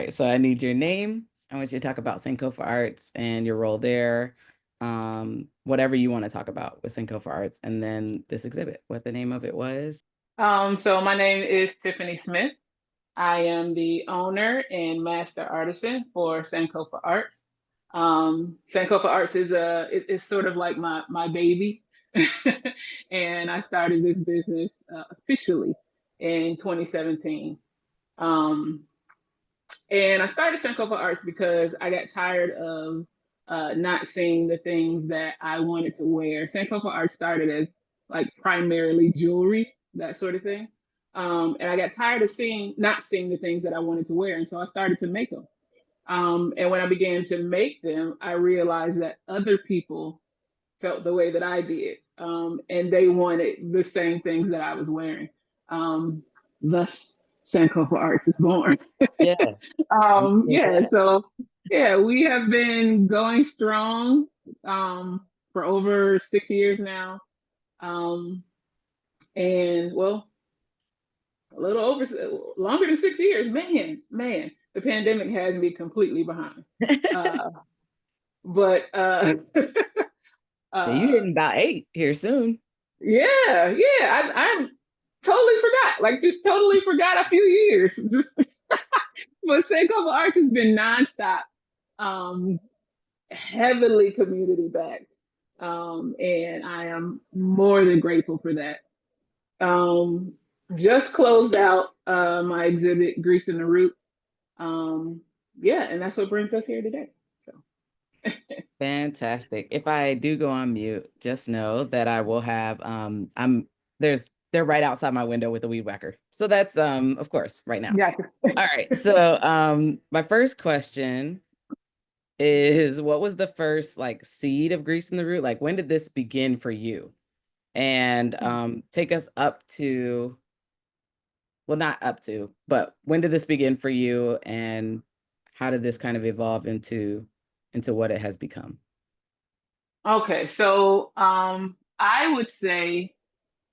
So I need your name. I want you to talk about Sankofa Arts and your role there. Whatever you want to talk about with Sankofa Arts, and then this exhibit, what the name of it was. So my name is Tiffani Smith. I am the owner and master artisan for Sankofa Arts. Sankofa Arts is sort of like my baby, and I started this business officially in 2017. Um, and I started Sankofa Arts because I got tired of not seeing the things that I wanted to wear. Sankofa Arts started as like primarily jewelry, that sort of thing. And I got tired of not seeing the things that I wanted to wear. And so I started to make them. And when I began to make them, I realized that other people felt the way that I did. And they wanted the same things that I was wearing. Thus, Sankofa Arts is born. Yeah. I'm so Yeah, glad. so yeah, we have been going strong for over 6 years now. Um, and well, a little over longer than 6 years. Man, the pandemic has me completely behind. Uh, but Yeah, you uh, hitting about 8 here soon. I'm totally forgot, like just totally forgot a few years. Just but Sankofa Arts has been nonstop. Um, Heavily community backed. And I am more than grateful for that. Um, just closed out my exhibit, GreaseNTheRoot. Um, yeah, and that's what brings us here today. So Fantastic. If I do go on mute, just know that I will have they're right outside my window with a weed whacker. So that's of course right now. gotcha. All right. So my first question is, what was the first like seed of Grease in the Root? Like, when did this begin for you? And take us up to, well, not up to, but when did this begin for you, and how did this kind of evolve into what it has become? Okay, so I would say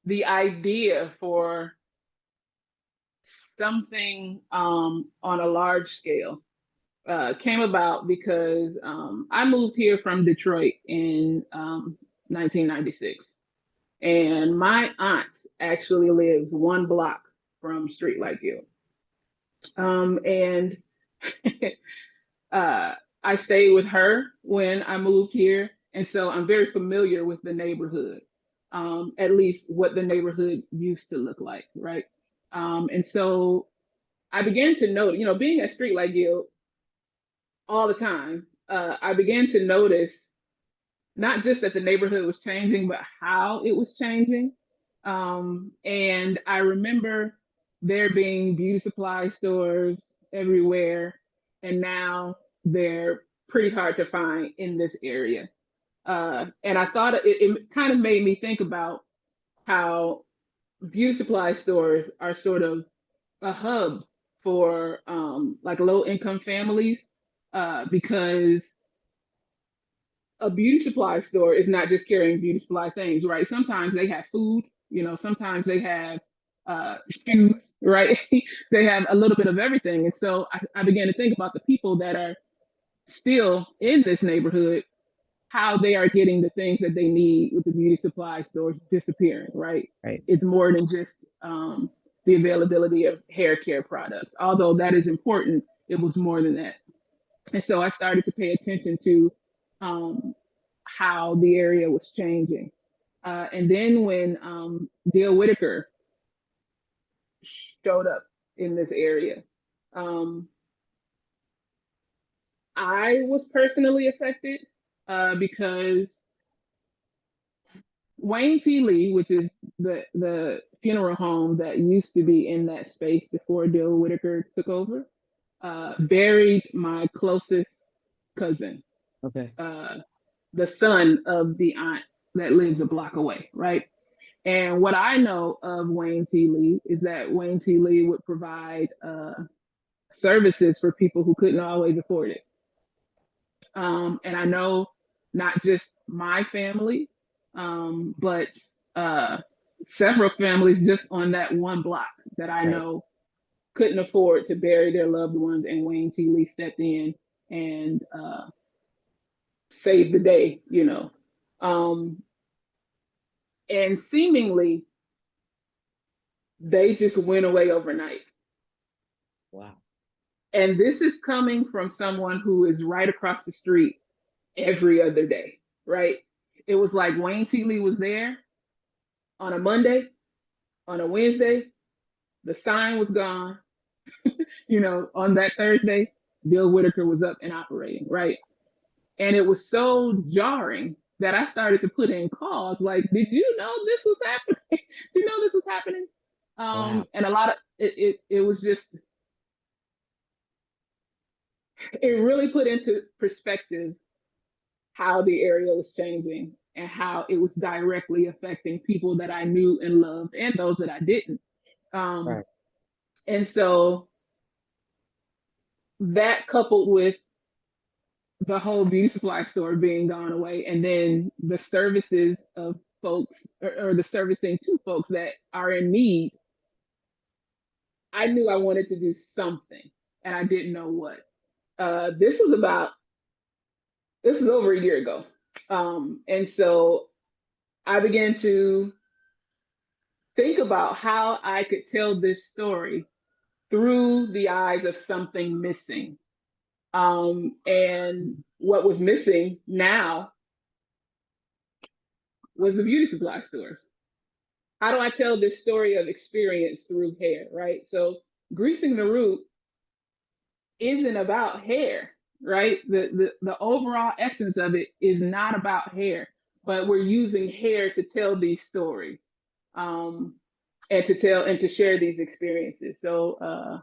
the idea for something on a large scale came about because I moved here from Detroit in 1996. And my aunt actually lives one block from Street Like You. And uh, I stayed with her when I moved here. And so I'm very familiar with the neighborhood, at least what the neighborhood used to look like, right? And so I began to note, being at Street Like You all the time, I began to notice not just that the neighborhood was changing, but how it was changing. And I remember there being beauty supply stores everywhere, and now they're pretty hard to find in this area. And I thought it kind of made me think about how beauty supply stores are sort of a hub for like low income families because a beauty supply store is not just carrying beauty supply things, right? Sometimes they have food, sometimes they have shoes, right? They have a little bit of everything. And so I began to think about the people that are still in this neighborhood, how they are getting the things that they need with the beauty supply stores disappearing, right? Right. It's more than just the availability of hair care products. Although that is important, it was more than that. And so I started to pay attention to um, how the area was changing. And then when Dale Whitaker showed up in this area, um, I was personally affected because Wayne T. Lee, which is the funeral home that used to be in that space before Dale Whitaker took over, buried my closest cousin, Okay. uh, the son of the aunt that lives a block away, right? And what I know of Wayne T. Lee is that Wayne T. Lee would provide services for people who couldn't always afford it. And I know not just my family, but uh, several families just on that one block that I Right. know couldn't afford to bury their loved ones, and Wayne T. Lee stepped in and saved the day, you know. Um, and seemingly, they just went away overnight. Wow. And this is coming from someone who is right across the street every other day, right? It was like Wayne T. Lee was there on a Monday, on a Wednesday, the sign was gone. You know, on that Thursday, Bill Whitaker was up and operating, right? And it was so jarring that I started to put in calls like, did you know this was happening? Did you know this was happening? Wow. And a lot of it was just, it really put into perspective how the area was changing and how it was directly affecting people that I knew and loved and those that I didn't. Um, Right. and so that coupled with the whole beauty supply store being gone away, and then the services of folks, or the servicing to folks that are in need, I knew I wanted to do something and I didn't know what. This was over a year ago. And so I began to think about how I could tell this story through the eyes of something missing. And what was missing now was the beauty supply stores. How do I tell this story of experience through hair, right? So greasing the root isn't about hair, right? The overall essence of it is not about hair, but we're using hair to tell these stories, um, and to tell and to share these experiences. So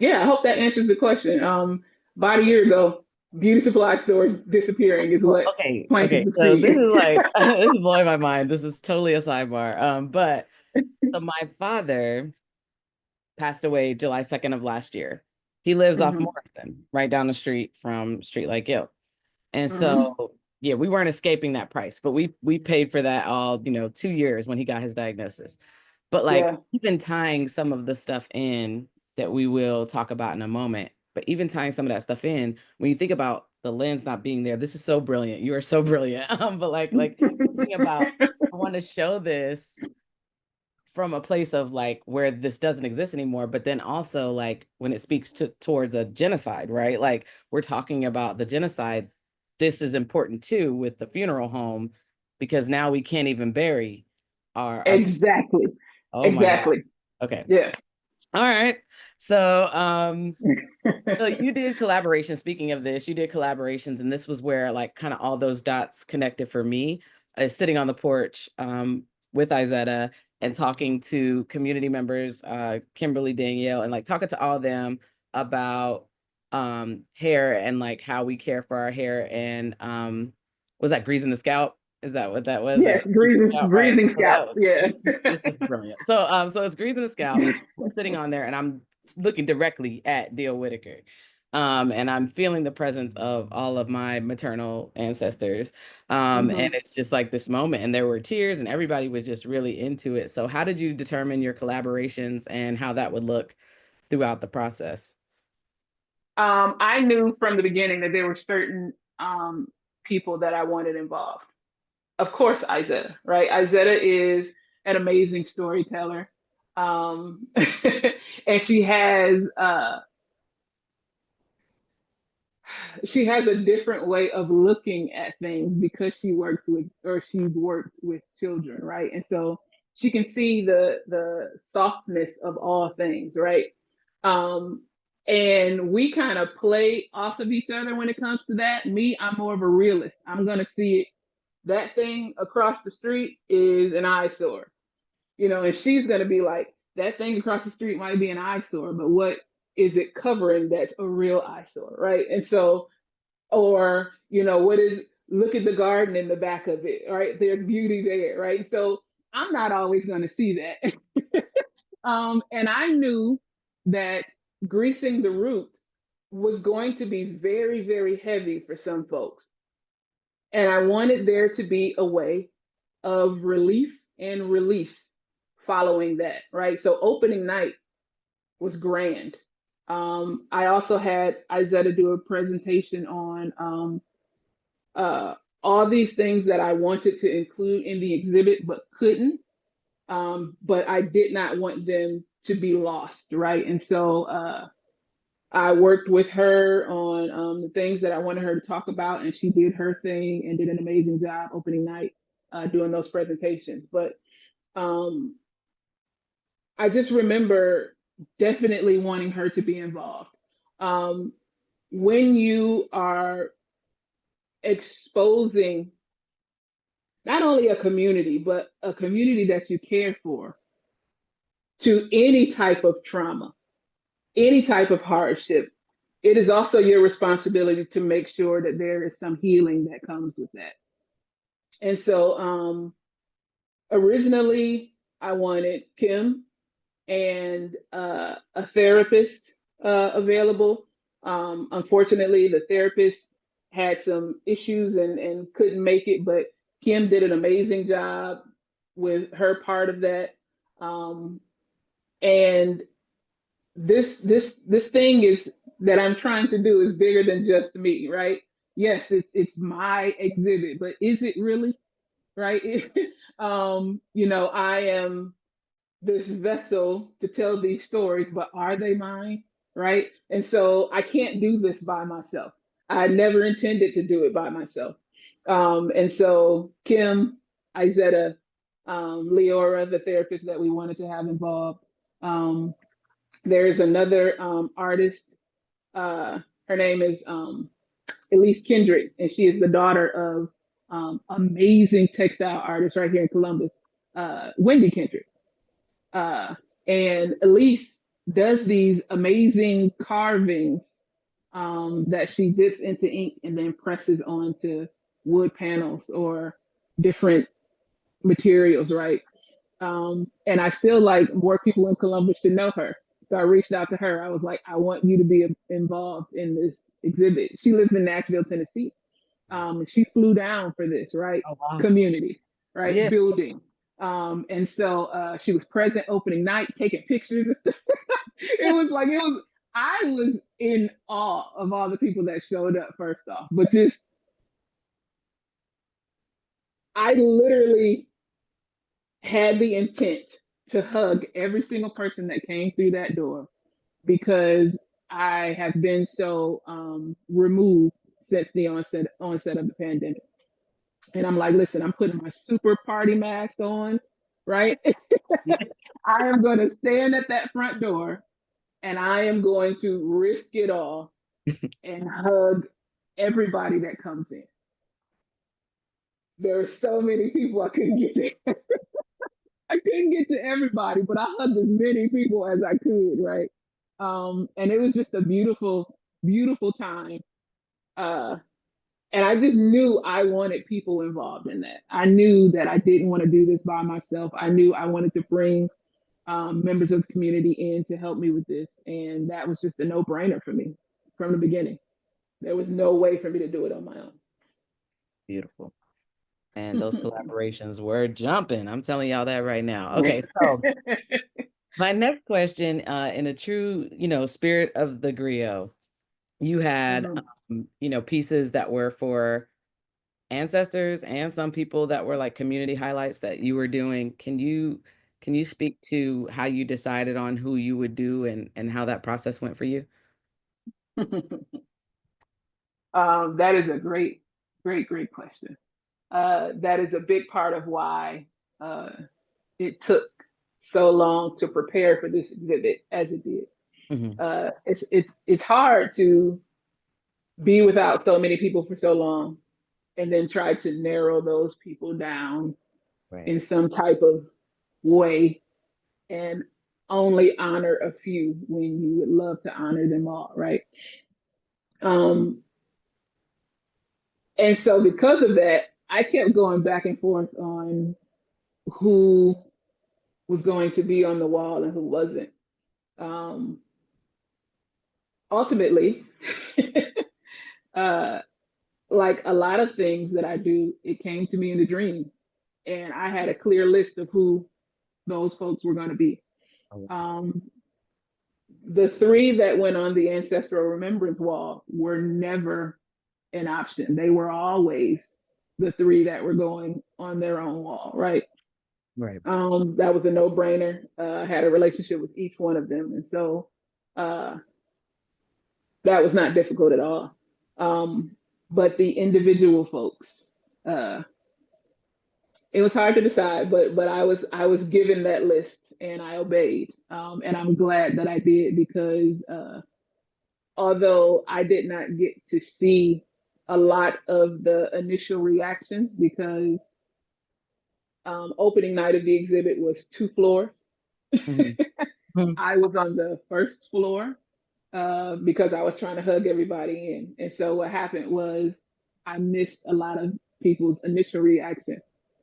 yeah, I hope that answers the question. About a year ago, beauty supply stores disappearing is Well, what okay. planted Okay. the So this seed. is like this is blowing my mind. This is totally a sidebar. But so my father passed away July 2nd of last year. He lives off Mm-hmm. Morrison, right down the street from Street Like Guild. And Mm-hmm. so, yeah, we weren't escaping that price, but we paid for that all, 2 years when he got his diagnosis. But like Yeah, even tying some of the stuff in that we will talk about in a moment, but even tying some of that stuff in, when you think about the lens not being there, this is so brilliant. You are so brilliant. But like thinking about, I want to show this from a place of like where this doesn't exist anymore, but then also like when it speaks towards a genocide, right? Like we're talking about the genocide. This is important too with the funeral home because now we can't even bury our exactly. oh my God. Exactly. Okay. Yeah. All right. So so you did collaboration. Speaking of this, you did collaborations, and this was where like kind of all those dots connected for me. Sitting on the porch with Izetta and talking to community members, Kimberly, Danielle, and like talking to all of them about hair and like how we care for our hair and was that greasing the scalp? Is that what that was? That Yes, breathing, scalp, right? breathing So that scalps. Yeah. it's just brilliant. So it's greasing the scalp. We're sitting on there, and I'm looking directly at Dale Whitaker. And I'm feeling the presence of all of my maternal ancestors. And Hmm. it's just like this moment, and there were tears, and everybody was just really into it. So, how did you determine your collaborations and how that would look throughout the process? I knew from the beginning that there were certain people that I wanted involved. Of course, Izetta, right? Izetta is an amazing storyteller. Um, and she has a different way of looking at things because she's worked with children, right? And so she can see the softness of all things, right? Um, and we kind of play off of each other when it comes to that. Me, I'm more of a realist. I'm gonna see it. That thing across the street is an eyesore, and she's gonna be like, that thing across the street might be an eyesore, but what is it covering that's a real eyesore, right? And so, or what is, look at the garden in the back of it, right? There's beauty there, right? So I'm not always going to see that. And I knew that greasing the root was going to be very, very heavy for some folks, and I wanted there to be a way of relief and release following that, right? So opening night, was grand. I also had Izetta do a presentation on uh, all these things that I wanted to include in the exhibit but couldn't. But I did not want them to be lost, right? And so I worked with her on the things that I wanted her to talk about, and she did her thing and did an amazing job opening night doing those presentations. But um, I just remember definitely wanting her to be involved. Um, when you are exposing not only a community, but a community that you care for to any type of trauma, any type of hardship, it is also your responsibility to make sure that there is some healing that comes with that. And so originally, I wanted Kim and a therapist available. Unfortunately, the therapist had some issues and couldn't make it, but Kim did an amazing job with her part of that. And this thing is that I'm trying to do is bigger than just me, right? Yes, it's my exhibit, but is it really, right? I am this vessel to tell these stories, but are they mine? Right. And so I can't do this by myself. I never intended to do it by myself. And so Kim, Izetta, Leora, the therapist that we wanted to have involved. There is another artist. Her name is Elise Kendrick, and she is the daughter of amazing textile artist right here in Columbus, Wendy Kendrick. Uh, and Elise does these amazing carvings that she dips into ink and then presses onto wood panels or different materials, right? And I feel like more people in Columbus should know her. So I reached out to her. I was like, I want you to be involved in this exhibit. She lives in Nashville, Tennessee. She flew down for this, right? Oh, wow. Community, right? Yeah. Building. And so she was present opening night, taking pictures and stuff. I was in awe of all the people that showed up, first off, but just, I literally had the intent to hug every single person that came through that door because I have been so removed since the onset of the pandemic. And I'm like, listen, I'm putting my super party mask on, right? I am going to stand at that front door and I am going to risk it all and hug everybody that comes in. There are so many people I couldn't get to. I couldn't get to everybody, but I hugged as many people as I could, right? And it was just a beautiful, beautiful time. Uh, and I just knew I wanted people involved in that. I knew that I didn't want to do this by myself. I knew I wanted to bring members of the community in to help me with this. And that was just a no brainer for me from the beginning. There was no way for me to do it on my own. Beautiful. And those collaborations were jumping. I'm telling y'all that right now. Okay, so my next question, in a true, spirit of the griot, you had, pieces that were for ancestors and some people that were like community highlights that you were doing. Can you speak to how you decided on who you would do and how that process went for you? That is a great, great, great question. That is a big part of why it took so long to prepare for this exhibit as it did. Mhm. It's hard to be without so many people for so long and then try to narrow those people down Right. in some type of way and only honor a few when you would love to honor them all, right? Um, and so because of that, I kept going back and forth on who was going to be on the wall and who wasn't. Um, Ultimately, uh, like a lot of things that I do, it came to me in a dream. And I had a clear list of who those folks were going to be. Oh, Um, The three that went on the ancestral remembrance wall were never an option. They were always the three that were going on their own wall, right? Right. That was a no-brainer. Had a relationship with each one of them, and so uh, that was not difficult at all. But the individual folks, uh, it was hard to decide. But I was given that list and I obeyed, and I'm glad that I did because although I did not get to see a lot of the initial reactions because opening night of the exhibit was 2 floors. Mhm. Mhm. I was on the first floor because I was trying to hug everybody in. And so what happened was I missed a lot of people's initial reaction, Oh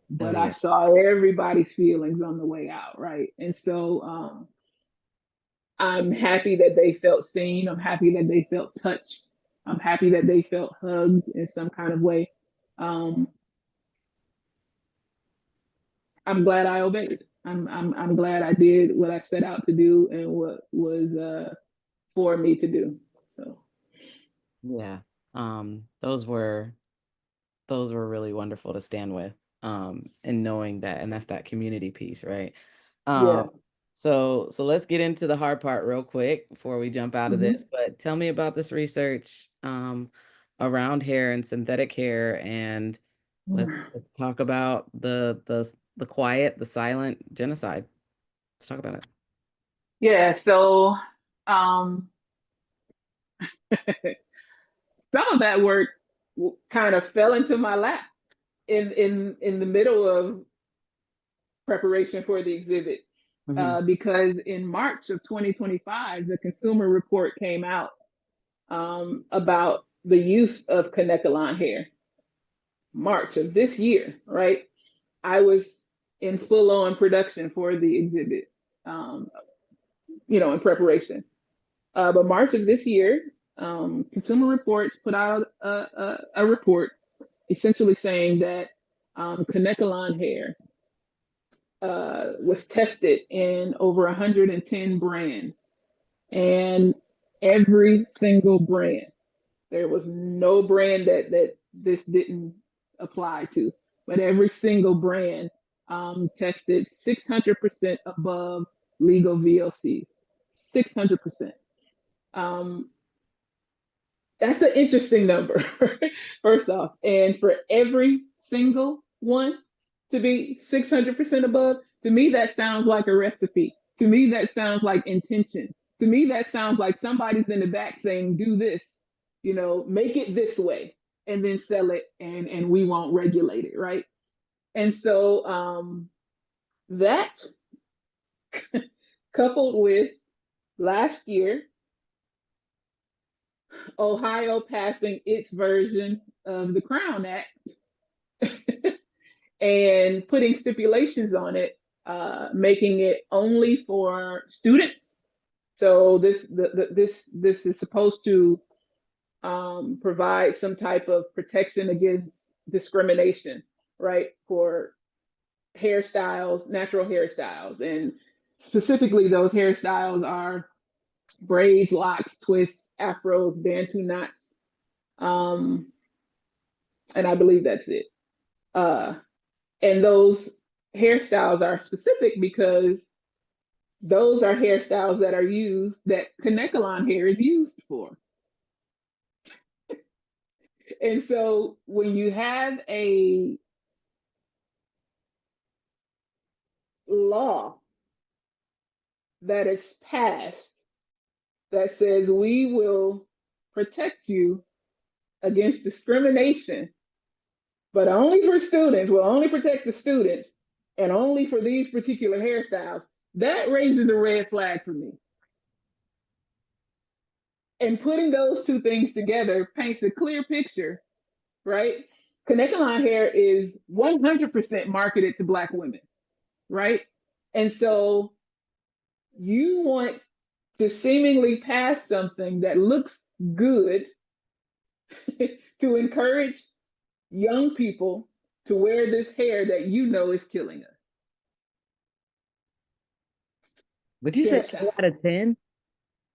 but I yeah. saw everybody's feelings on the way out, right? And so I'm happy that they felt seen. I'm happy that they felt touched. I'm happy that they felt hugged in some kind of way. Um, I'm glad I obeyed. I'm glad I did what I set out to do and what was for me to do. So Yeah. Those were really wonderful to stand with. And knowing that, and that's that community piece, right? Um, yeah. so let's get into the hard part real quick before we jump out of this. Mhm. But tell me about this research around hair and synthetic hair, and let's talk about the quiet, the silent genocide. Let's talk about it. Yeah, so um, some of that work kind of fell into my lap in the middle of preparation for the exhibit Hmm. because in March of 2025, the Consumer Report came out about the use of Kanekalon hair. March of this year, right? I was in full on production for the exhibit, um, in preparation. But March of this year, Consumer Reports put out a report essentially saying that Kanekalon hair was tested in over 110 brands. And every single brand, there was no brand that this didn't apply to, but every single brand tested 600% above legal VOCs. 600%. Um, that's an interesting number, first off. And for every single one to be 600% above, to me, that sounds like a recipe. To me, that sounds like intention. To me, that sounds like somebody's in the back saying, do this, make it this way, and then sell it, and we won't regulate it, right? And so that coupled with last year, Ohio passing its version of the Crown Act and putting stipulations on it, making it only for students. So this is supposed to provide some type of protection against discrimination, right? For hairstyles, natural hairstyles, and specifically those hairstyles are braids, locks, twists, afros, bantu knots, um, and I believe that's it. Uh, and those hairstyles are specific because those are hairstyles that are used that Kanekalon hair is used for. And so when you have a law that is passed that says we will protect you against discrimination, but only for students, we'll only protect the students and only for these particular hairstyles, that raises a red flag for me. And putting those two things together paints a clear picture, right? Kanekalon hair is 100% marketed to Black women, right? And so you want to seemingly pass something that looks good to encourage young people to wear this hair that you know is killing us. Would you say Genocide. 8 out of 10?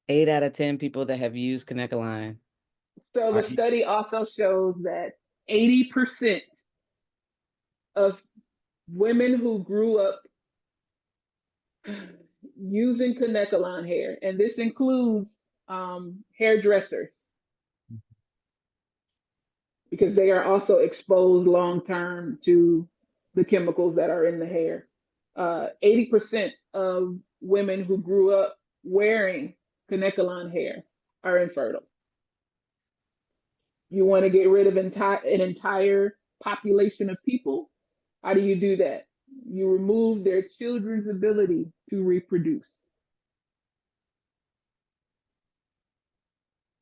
8 out of 10 people that have used Kanekaline. So the study also shows that 80% of women who grew up using Kanekaline hair, and this includes hairdressers, because they are also exposed long term to the chemicals that are in the hair. 80% of women who grew up wearing Kanekaline hair are infertile. You want to get rid of an entire population of people? How do you do that? You remove their children's ability to reproduce.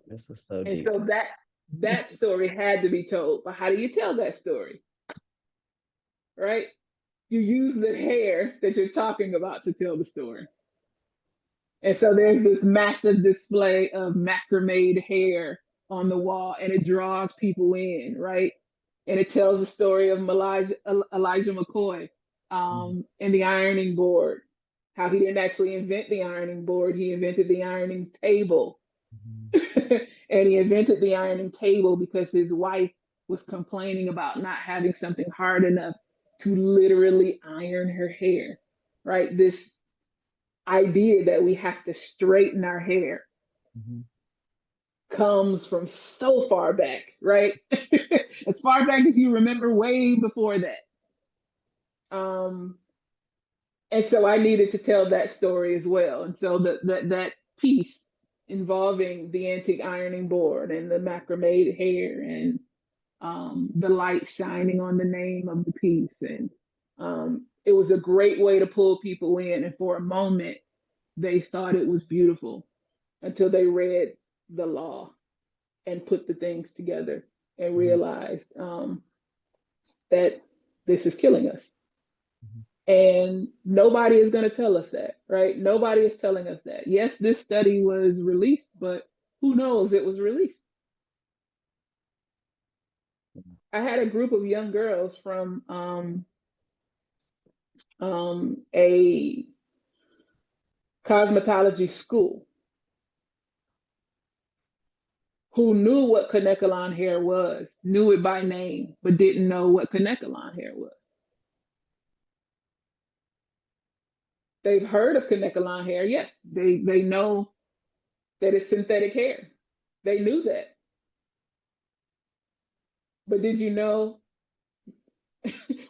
This was so And deep. so that story had to be told. But how do you tell that story? Right? You use the hair that you're talking about to tell the story. And so there's this massive display of macrame hair on the wall, and it draws people in, right? And it tells the story of Elijah McCoy and the ironing board, how he didn't actually invent the ironing board, he invented the ironing table. And he invented the ironing table because his wife was complaining about not having something hard enough to literally iron her hair, right? This idea that we have to straighten our hair comes from so far back, right? As far back as you remember, way before that. And so I needed to tell that story as well. And so that piece involving the antique ironing board and the macrame hair and the light shining on the name of the piece. And it was a great way to pull people in. And for a moment, they thought it was beautiful until they read the law and put the things together and realized that this is killing us. And nobody is going to tell us that, right? Nobody is telling us that. Yes, this study was released, but who knows it was released? I had a group of young girls from a cosmetology school who knew what Kanekaline hair was, knew it by name, but didn't know what Kanekaline hair was. They've heard of Kanekaline hair, yes. They know that it's synthetic hair. They knew that. But did you know,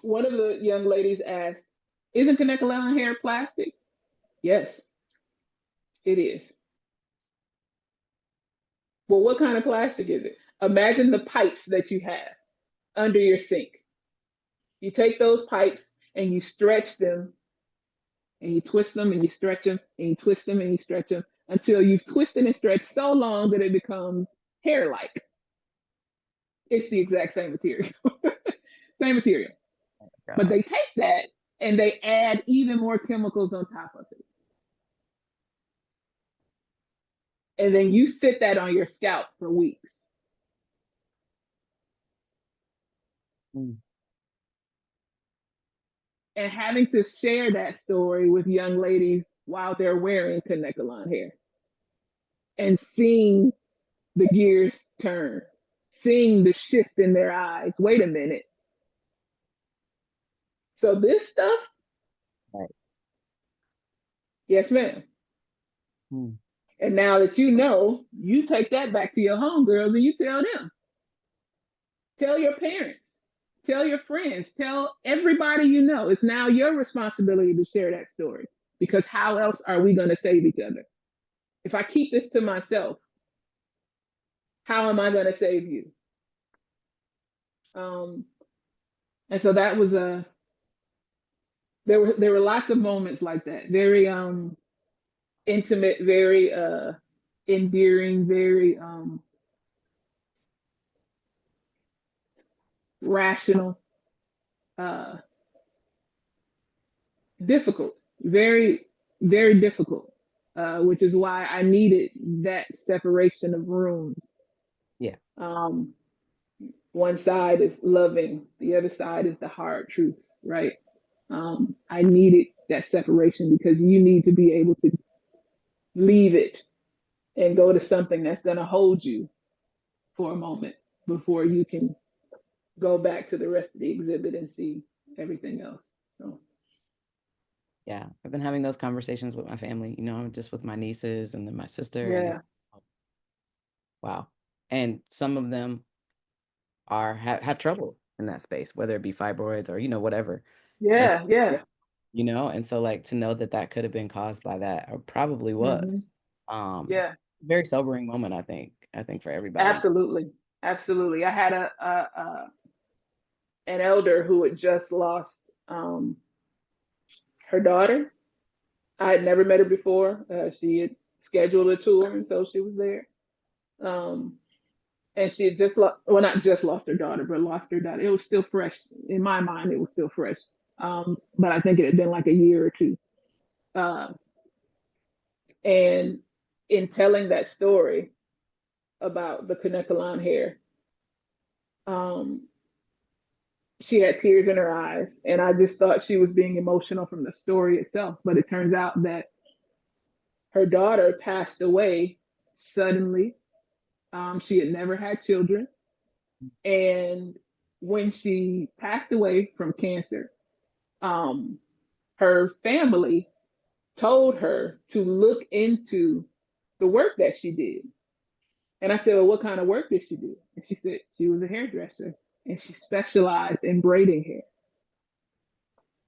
one of the young ladies asked, isn't Kanekaline hair plastic? Yes, it is. Well, what kind of plastic is it? Imagine the pipes that you have under your sink. You take those pipes and you stretch them and you twist them and you stretch them and you twist them and you stretch them until you've twisted and stretched so long that it becomes hair-like. It's the exact same material. Same material. But they take that and they add even more chemicals on top of it. And then you sit that on your scalp for weeks. And having to share that story with young ladies while they're wearing Kanekaline hair and seeing the gears turn, seeing the shift in their eyes. Wait a minute. So this stuff? Right. Yes, ma'am. And now that you know, you take that back to your homegirls and you tell them. Tell your parents. Tell your friends. Tell everybody you know. It's now your responsibility to share that story, because how else are we going to save each other? If I keep this to myself, how am I going to save you? And so that was there were lots of moments like that, very intimate, very endearing, very rational, difficult, very, very difficult, which is why I needed that separation of rooms. Yeah. One side is loving, the other side is the hard truths, right? I needed that separation because you need to be able to leave it and go to something that's going to hold you for a moment before you can go back to the rest of the exhibit and see everything else. So Yeah, I've been having those conversations with my family, just with my nieces and then my sister, and it's yeah, wow. And some of them are have trouble in that space, whether it be fibroids or whatever. And yeah, yeah, and so like to know that that could have been caused by that, or probably was. hmm Um, yeah, very sobering moment, I think. I think for everybody. absolutely, absolutely. I had a an elder who had just lost um, her daughter. I had never met her before. She had scheduled a tour, and so she was there. Um, and she had just lost, well, not just lost her daughter, but lost her daughter. It was still fresh in my mind. It was still fresh, but I think it had been like a year or two. Uh, and in telling that story about the Kanekalon hair, um, she had tears in her eyes, and I just thought she was being emotional from the story itself. But it turns out that her daughter passed away suddenly. She had never had children, and when she passed away from cancer, um, her family told her to look into the work that she did. And I said, well, what kind of work did she do? And she said she was a hairdresser and she specialized in braiding hair.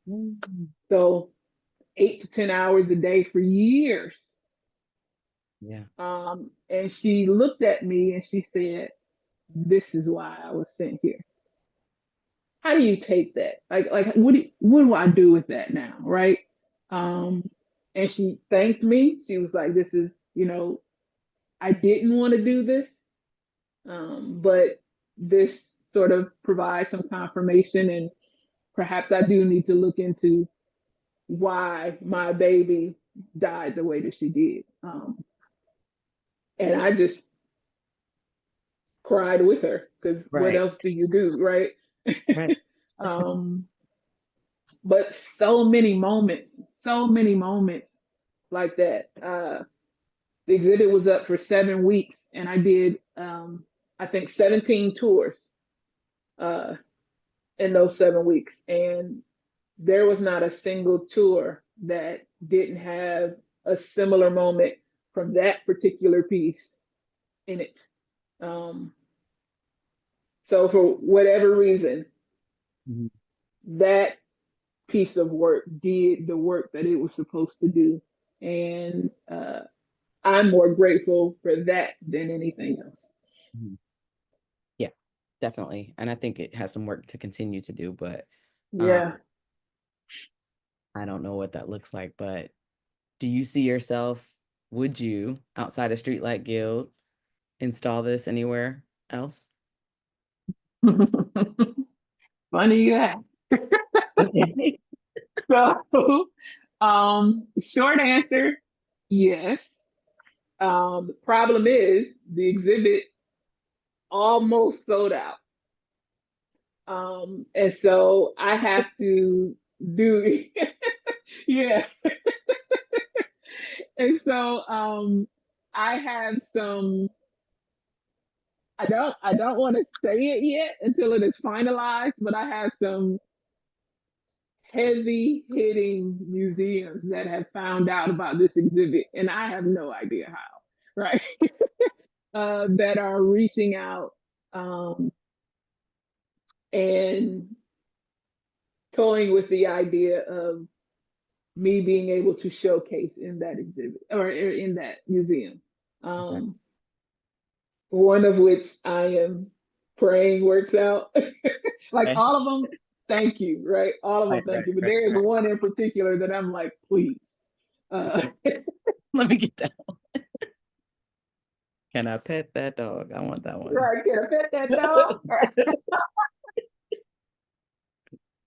Mm. So 8 to 10 hours a day for years. Yeah. And she looked at me and she said, this is why I was sent here. How do you take that? Like what do I do with that now? Right. Um, and she thanked me. She was like, this is, I didn't want to do this, but this sort of provides some confirmation, and perhaps I do need to look into why my baby died the way that she did. And I just cried with her because what Right. else do you do, right? Right. um, but so many moments like that. The exhibit was up for 7 weeks, and I did, I think, 17 tours uh, in those 7 weeks. And there was not a single tour that didn't have a similar moment from that particular piece in it. Um, so, for whatever reason, Mhm. that piece of work did the work that it was supposed to do. And I'm more grateful for that than anything else. Mhm. Yeah, definitely. And I think it has some work to continue to do, but um, Yeah. I don't know what that looks like. But do you see yourself, would you, outside of Streetlight Guild, install this anywhere else? Funny you ask. Okay. So, short answer, yes. The problem is the exhibit almost sold out. And so I have to do, yeah. And so I have some, I don't want to say it yet until it is finalized, but I have some heavy hitting museums that have found out about this exhibit, and I have no idea how, right? That are reaching out um, and toying with the idea of me being able to showcase in that exhibit or in that museum. Okay. Um, one of which I am praying works out. Like Okay. all of them, thank you, right? All of them, Right, thank right, you. But right, there is right. one in particular that I'm like, please. Uh, Let me get that one. Can I pet that dog? I want that one. right, can I pet that dog?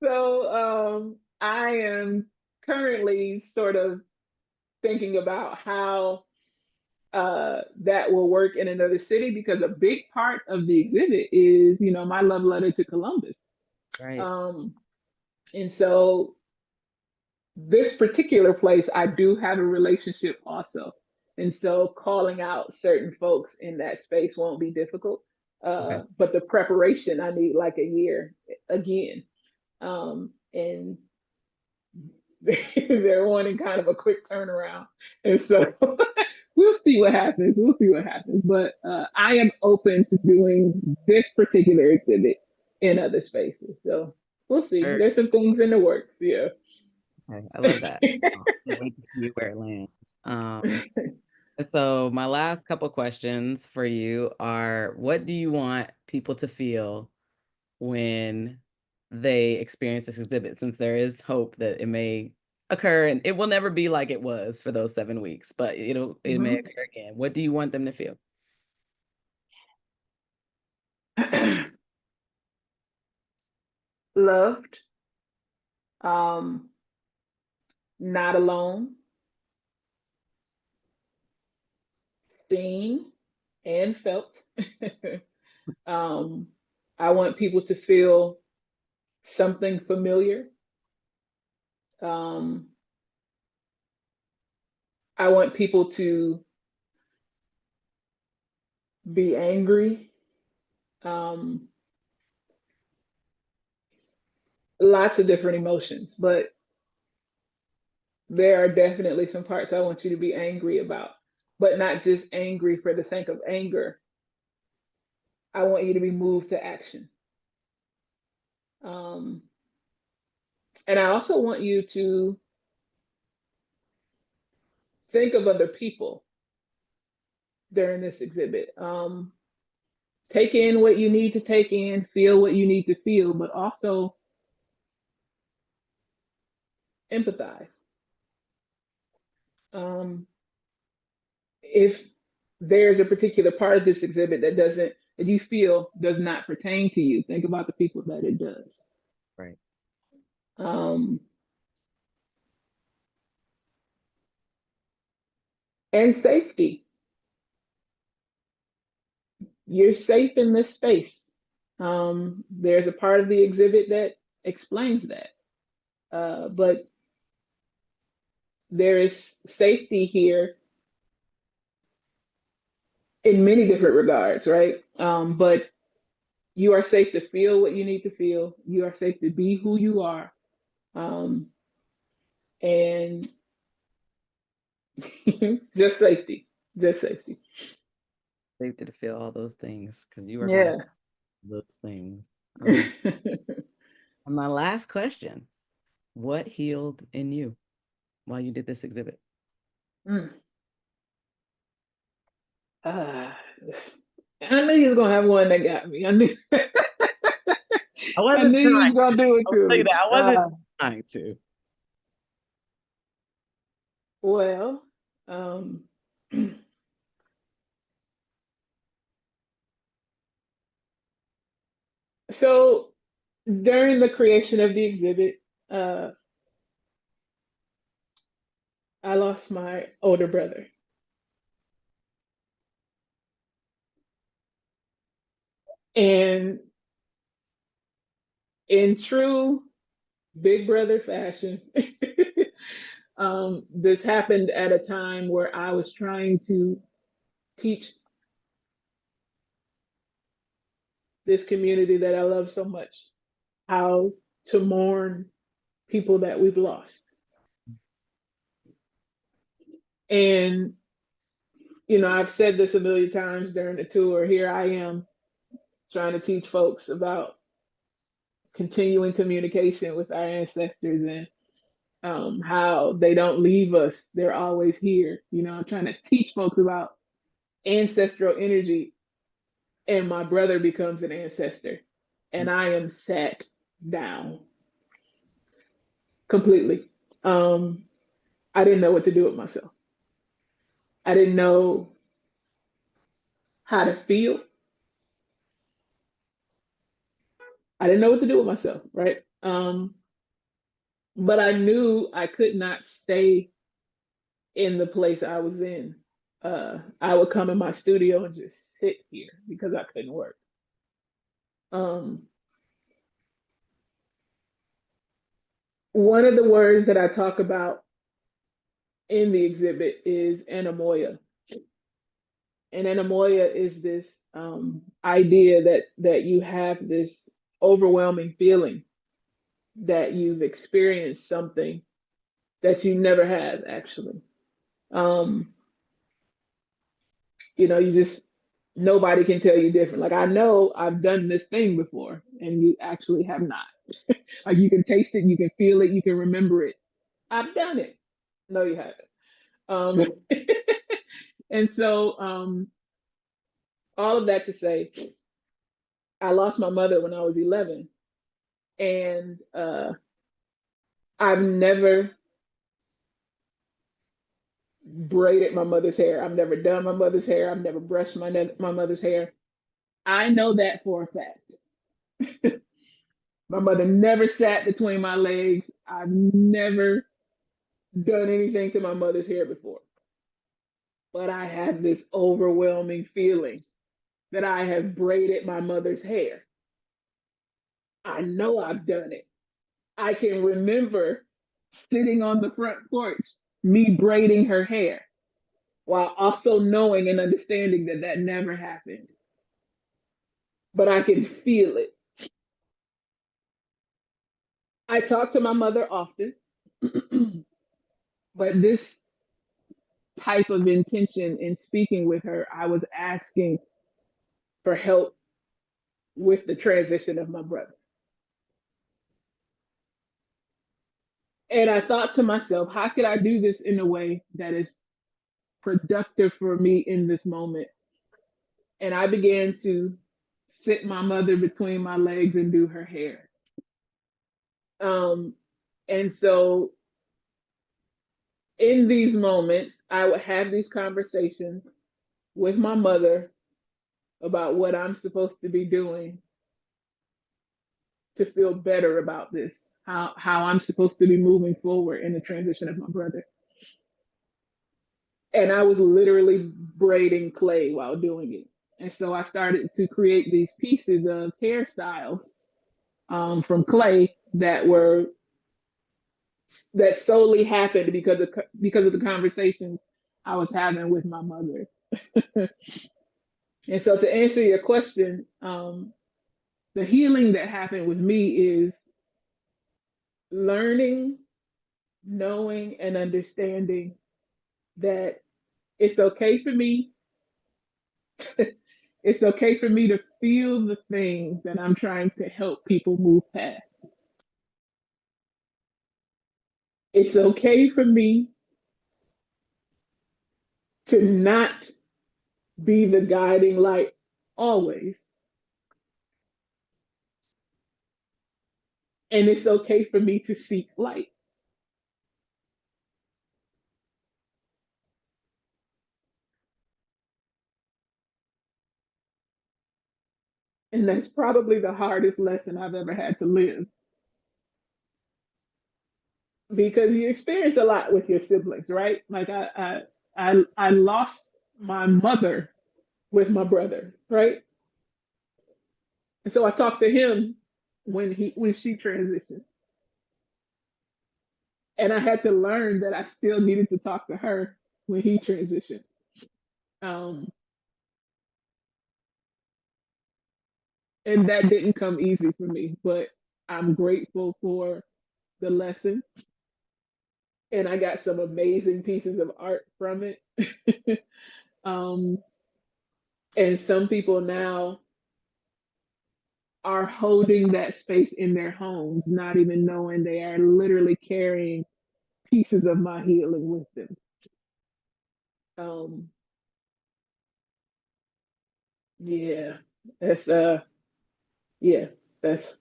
So I am currently sort of thinking about how that will work in another city, because a big part of the exhibit is, my love letter to Columbus. Right. Um, and so this particular place, I do have a relationship also. And so calling out certain folks in that space won't be difficult. Okay. But the preparation, I need like a year again. And they're wanting kind of a quick turnaround. And so we'll see what happens. We'll see what happens. But I am open to doing this particular exhibit in other spaces. So we'll see. Sure. There's some things in the works. Yeah. Okay. I love that. Can't wait to see where it lands. So my last couple questions for you are, what do you want people to feel when they experience this exhibit, since there is hope that it may occur and it will never be like it was for those 7 weeks, but it may Mhm. occur again. What do you want them to feel? Loved, um, not alone, seen and felt. um, I want people to feel something familiar. Um, I want people to be angry. Um, Lots of different emotions, but there are definitely some parts I want you to be angry about, but not just angry for the sake of anger. I want you to be moved to action. Um, and I also want you to think of other people during this exhibit. Take in what you need to take in, feel what you need to feel, but also empathize. Um, if there's a particular part of this exhibit that you feel does not pertain to you, think about the people that it does. Right. Um, and safety. You're safe in this space. There's a part of the exhibit that explains that. But there is safety here in many different regards, right? But you are safe to feel what you need to feel. You are safe to be who you are. Um, and just safety, just safety. Safety to feel all those things because you are going to Yeah. feel those things. And my last question, what healed in you while you did this exhibit? Mm. Uh, I knew he was gonna have one that got me. I knew. I I wasn't knew he trying. was gonna do it I'll to tell you me. that. I wasn't trying to. Well, um, so during the creation of the exhibit, uh, I lost my older brother, and in true big brother fashion, this happened at a time where I was trying to teach this community that I love so much how to mourn people that we've lost. And, I've said this a million times during the tour. Here I am trying to teach folks about continuing communication with our ancestors and how they don't leave us. They're always here. I'm trying to teach folks about ancestral energy, and my brother becomes an ancestor. And I am sat down completely. Um, I didn't know what to do with myself. I didn't know how to feel. I didn't know what to do with myself, right? But I knew I could not stay in the place I was in. I would come in my studio and just sit here because I couldn't work. Um, One of the words that I talk about in the exhibit is anemoia. And anemoia is this idea that you have this overwhelming feeling that you've experienced something that you never have actually. Um, you just nobody can tell you different. Like I know I've done this thing before, and you actually have not. Like you can taste it, you can feel it, you can remember it. I've done it. No, you haven't. Um, and so all of that to say, I lost my mother when I was 11, and I've never braided my mother's hair. I've never done my mother's hair. I've never brushed my mother's hair. I know that for a fact. My mother never sat between my legs. I've never done anything to my mother's hair before. But I have this overwhelming feeling that I have braided my mother's hair. I know I've done it. I can remember sitting on the front porch, me braiding her hair, while also knowing and understanding that that never happened. But I can feel it. I talk to my mother often, but this type of intention in speaking with her, I was asking for help with the transition of my brother. And I thought to myself, how could I do this in a way that is productive for me in this moment? And I began to sit my mother between my legs and do her hair. Um, and so in these moments, I would have these conversations with my mother about what I'm supposed to be doing to feel better about this, how I'm supposed to be moving forward in the transition of my brother. And I was literally braiding clay while doing it. And so I started to create these pieces of hairstyles from clay that solely happened because of the conversations I was having with my mother. And so to answer your question, the healing that happened with me is learning, knowing, and understanding that it's okay for me. It's okay for me to feel the things that I'm trying to help people move past. It's okay for me to not be the guiding light always. And it's okay for me to seek light. And that's probably the hardest lesson I've ever had to live because you experience a lot with your siblings, right? Like I lost my mother with my brother, right? And so I talked to him when she transitioned. And I had to learn that I still needed to talk to her when he transitioned. Um, and that didn't come easy for me, but I'm grateful for the lesson. And I got some amazing pieces of art from it. um, and some people now are holding that space in their homes, not even knowing they are literally carrying pieces of my healing with them. Um, yeah, that's yeah, that's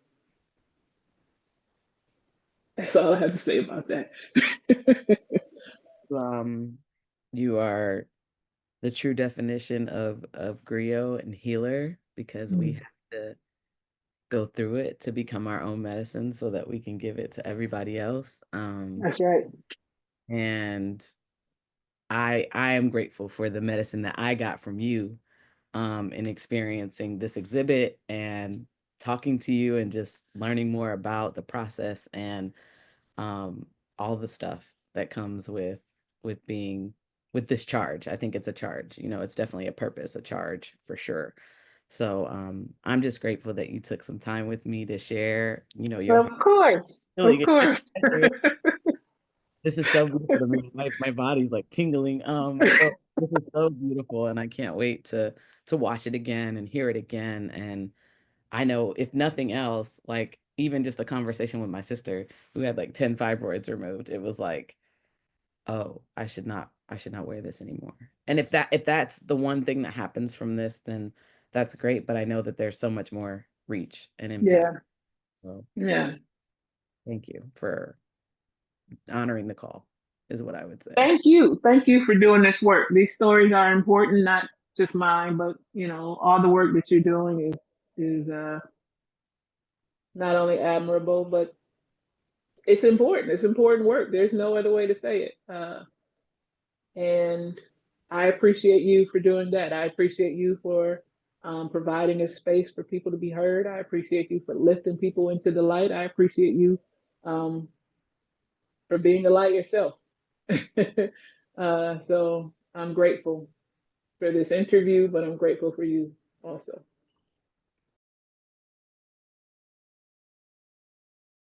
that's all I have to say about that. You are the true definition of griot and healer because we have to go through it to become our own medicine so that we can give it to everybody else. That's right. And I am grateful for the medicine that I got from you in experiencing this exhibit and talking to you and just learning more about the process and all the stuff that comes with with being with this charge. I think it's a charge. It's definitely a purpose, a charge for sure. So I'm just grateful that you took some time with me to share, your Of course, of healing. course. This is so beautiful to me. My body's like tingling. So this is so beautiful, and I can't wait to watch it again and hear it again. And I know if nothing else, like even just a conversation with my sister who had like 10 fibroids removed, it was like, oh, I should not wear this anymore. And if that's the one thing that happens from this, then that's great. But I know that there's so much more reach and impact. Yeah, So yeah. thank you for honoring the call, is what I would say. Thank you. Thank you for doing this work. These stories are important, not just mine, but all the work that you're doing is not only admirable, but it's important. It's important work. There's no other way to say it. And I appreciate you for doing that. I appreciate you for providing a space for people to be heard. I appreciate you for lifting people into the light. I appreciate you um, for being a light yourself. So I'm grateful for this interview, but I'm grateful for you also.